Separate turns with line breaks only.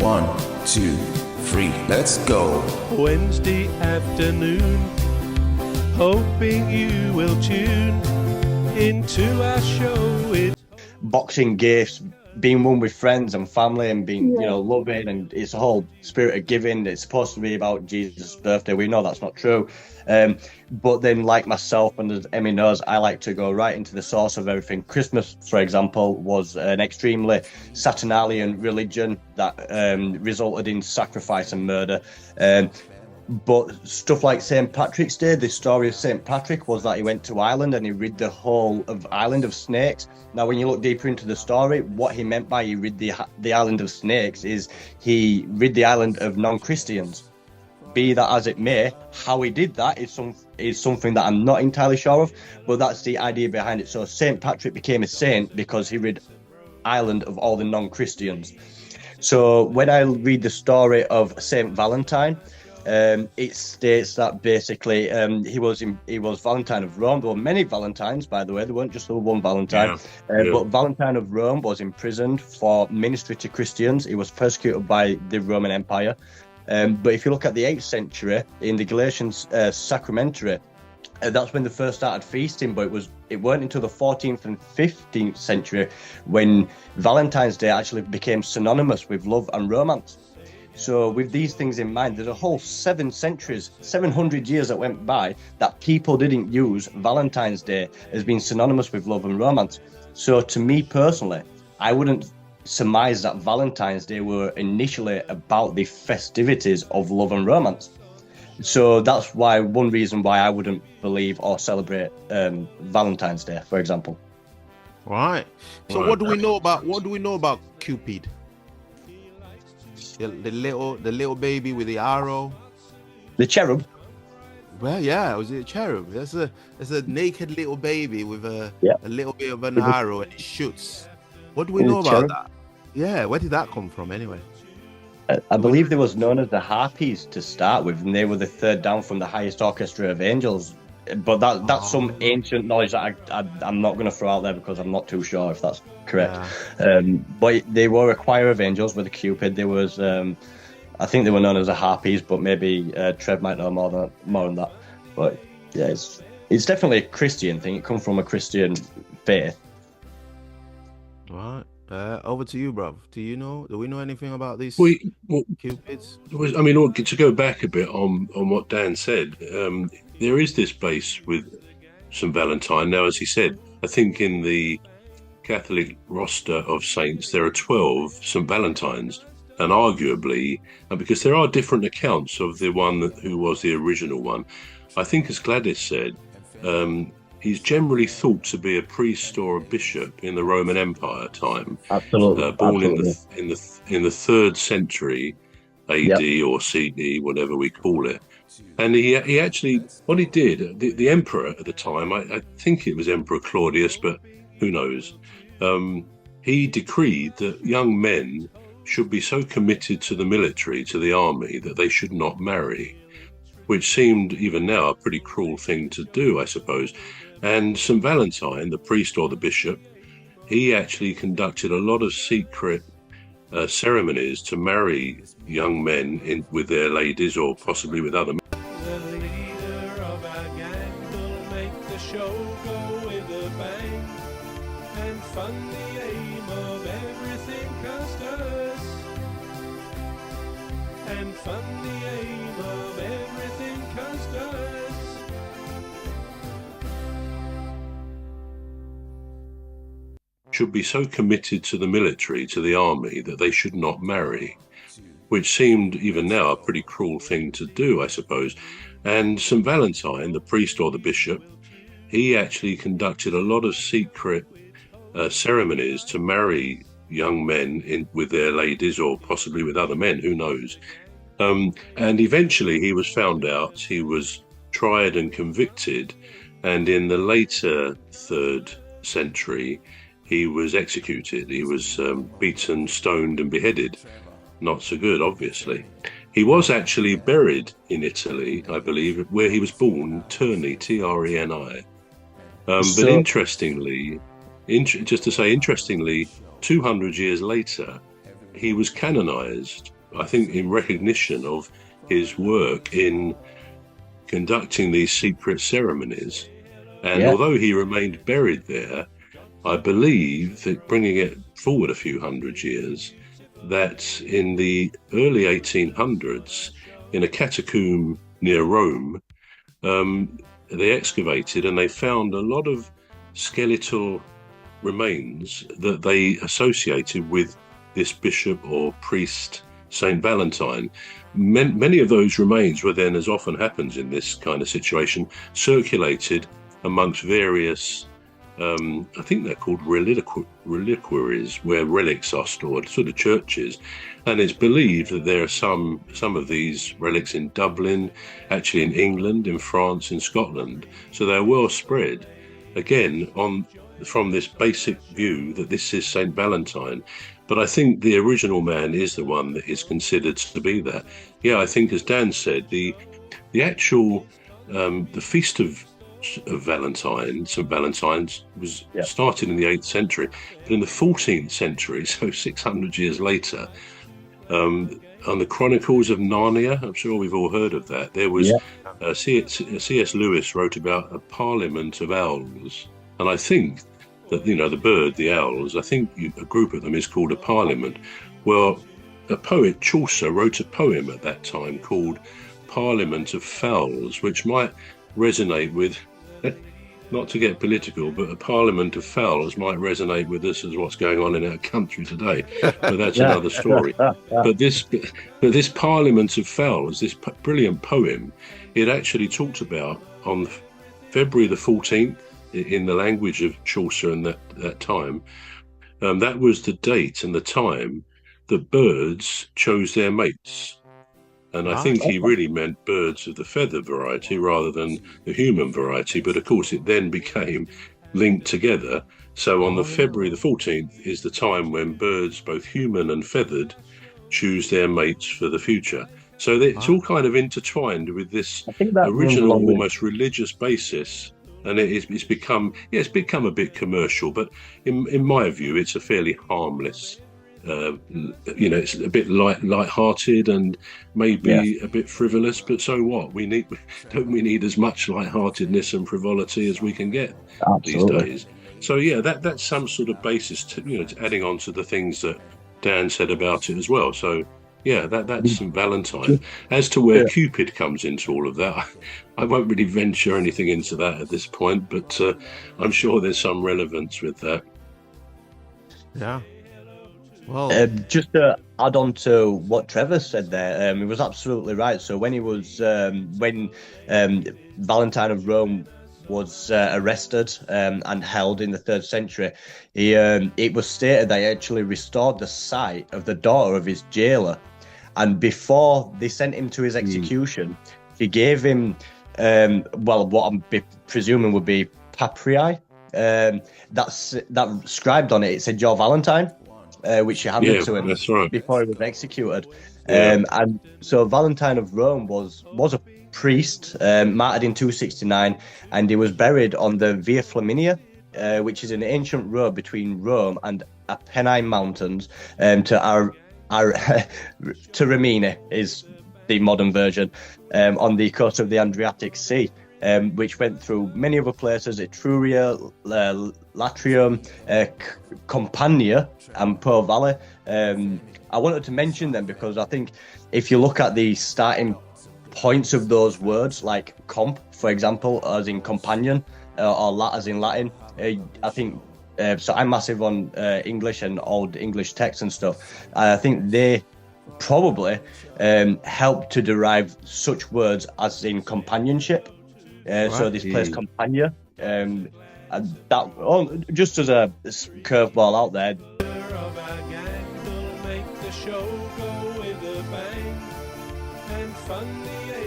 1, 2, 3, let's go.
Wednesday afternoon, hoping you will tune into our show.
Boxing gifts, being one with friends and family, and being, loving, and it's a whole spirit of giving. It's supposed to be about Jesus' birthday. We know that's not true. But then, like myself, and as Emmy knows, I like to go right into the source of everything. Christmas, for example, was an extremely Saturnalian religion that resulted in sacrifice and murder. But stuff like St. Patrick's Day, the story of St. Patrick was that he went to Ireland and he rid the whole of Ireland of snakes. Now, when you look deeper into the story, what he meant by he rid the island of snakes is he rid the island of non-Christians. Be that as it may, how he did that is something that I'm not entirely sure of, but that's the idea behind it. So St. Patrick became a saint because he rid Ireland of all the non-Christians. So when I read the story of St. Valentine, it states that basically he was Valentine of Rome. There were many Valentines, by the way. There weren't just the one Valentine. But Valentine of Rome was imprisoned for ministry to Christians. He was persecuted by the Roman Empire. But if you look at the 8th century, in the Galatians sacramentary, that's when they first started feasting, but it weren't until the 14th and 15th century when Valentine's Day actually became synonymous with love and romance. So with these things in mind, there's a whole 700 years that went by that people didn't use Valentine's Day as being synonymous with love and romance. So to me personally, I wouldn't surmise that Valentine's Day were initially about the festivities of love and romance. So that's one reason why I wouldn't believe or celebrate Valentine's Day, for example.
Right. So what do we know about Cupid? The little baby with the arrow.
The cherub.
Well, yeah, was it a cherub? That's a naked little baby with a little bit of an arrow, and it shoots. What do we know about that? Yeah, where did that come from anyway?
I believe they was known as the Harpies to start with, and they were the third down from the highest orchestra of angels. But that's some ancient knowledge that I'm not going to throw out there because I'm not too sure if that's correct. Yeah. But they were a choir of angels with a Cupid. There was, I think they were known as the Harpies, but maybe Trev might know more than that. But yeah, it's definitely a Christian thing. It comes from a Christian faith.
Right. Over to you, bruv. Do we know anything about these Cupids?
I mean, to go back a bit on what Dan said, there is this place with St. Valentine. Now, as he said, I think in the Catholic roster of saints, there are 12 St. Valentines. And arguably, because there are different accounts of the one who was the original one, I think, as Gladys said, he's generally thought to be a priest or a bishop in the Roman Empire time.
Absolutely.
Born
Absolutely.
in the 3rd century AD or CE, whatever we call it. And he actually, what he did, the emperor at the time, I think it was Emperor Claudius, but who knows, he decreed that young men should be so committed to the military, to the army, that they should not marry, which seemed even now a pretty cruel thing to do, I suppose. And St. Valentine, the priest or the bishop, he actually conducted a lot of secret ceremonies to marry young men with their ladies or possibly with other men.
The leader of our gang will make the show go with a bang and fund the aim of everything Custis. And fund the aim of everything Custis.
Should be so committed to the military, to the army, that they should not marry, which seemed even now a pretty cruel thing to do, I suppose. And St. Valentine, the priest or the bishop, he actually conducted a lot of secret ceremonies to marry young men with their ladies or possibly with other men, who knows. And eventually he was found out, he was tried and convicted, and in the later 3rd century, he was executed. He was beaten, stoned and beheaded. Not so good, obviously. He was actually buried in Italy, I believe, where he was born, Terni, Treni. But interestingly, just to say, interestingly, 200 years later, he was canonized, I think, in recognition of his work in conducting these secret ceremonies. And although he remained buried there, I believe that, bringing it forward a few hundred years, that in the early 1800s, in a catacomb near Rome, they excavated and they found a lot of skeletal remains that they associated with this bishop or priest, Saint Valentine. Many of those remains were then, as often happens in this kind of situation, circulated amongst various, I think they're called reliquaries, where relics are stored, sort of churches. And it's believed that there are some of these relics in Dublin, actually in England, in France, in Scotland. So they're well spread, again, from this basic view that this is Saint Valentine. But I think the original man is the one that is considered to be that. Yeah, I think, as Dan said, the actual, the feast of Valentine, St. Valentine's, was started in the 8th century. But in the 14th century, so 600 years later, on the Chronicles of Narnia, I'm sure we've all heard of that, there was C.S. Lewis wrote about a parliament of owls. And I think that, the bird, the owls, I think a group of them is called a parliament. Well, a poet, Chaucer, wrote a poem at that time called Parliament of Fowls, which might resonate with, not to get political, but a parliament of fowls might resonate with us as what's going on in our country today. But that's another story. But this Parliament of Fowls, this brilliant poem, it actually talked about on February the 14th, in the language of Chaucer in that time. That was the date and the time that birds chose their mates. And I think he really meant birds of the feather variety rather than the human variety. But of course, it then became linked together. So on the February the 14th is the time when birds, both human and feathered, choose their mates for the future. So it's all kind of intertwined with this original, almost religious basis. And it's become a bit commercial. But in my view, it's a fairly harmless. It's a bit light-hearted and maybe a bit frivolous, but so what? Don't we need as much light-heartedness and frivolity as we can get these days? So that's some sort of basis to adding on to the things that Dan said about it as well. So that's St. Valentine. As to where Cupid comes into all of that, I won't really venture anything into that at this point, but I'm sure there's some relevance with that.
Yeah. Well,
just to add on to what Trevor said there, he was absolutely right. So when he was when Valentine of Rome was arrested and held in the 3rd century, it was stated that he actually restored the sight of the daughter of his jailer, and before they sent him to his execution, he gave him what I'm presuming would be papyri. That scribed on it. It said "Your Valentine." Which he handed to him before he was executed. And so Valentine of Rome was a priest, martyred in 269, and he was buried on the Via Flaminia, which is an ancient road between Rome and Apennine Mountains, to Rimini is the modern version, on the coast of the Adriatic Sea. Which went through many other places: Etruria, Latrium, Campania, and Po Valley. I wanted to mention them because I think if you look at the starting points of those words, like comp, for example, as in companion, or lat as in Latin, I think. So I'm massive on English and old English texts and stuff. I think they probably helped to derive such words as in companionship. So this place Campania, and that just as a curveball out there.
Of our gang will make the show go with a bang and fun the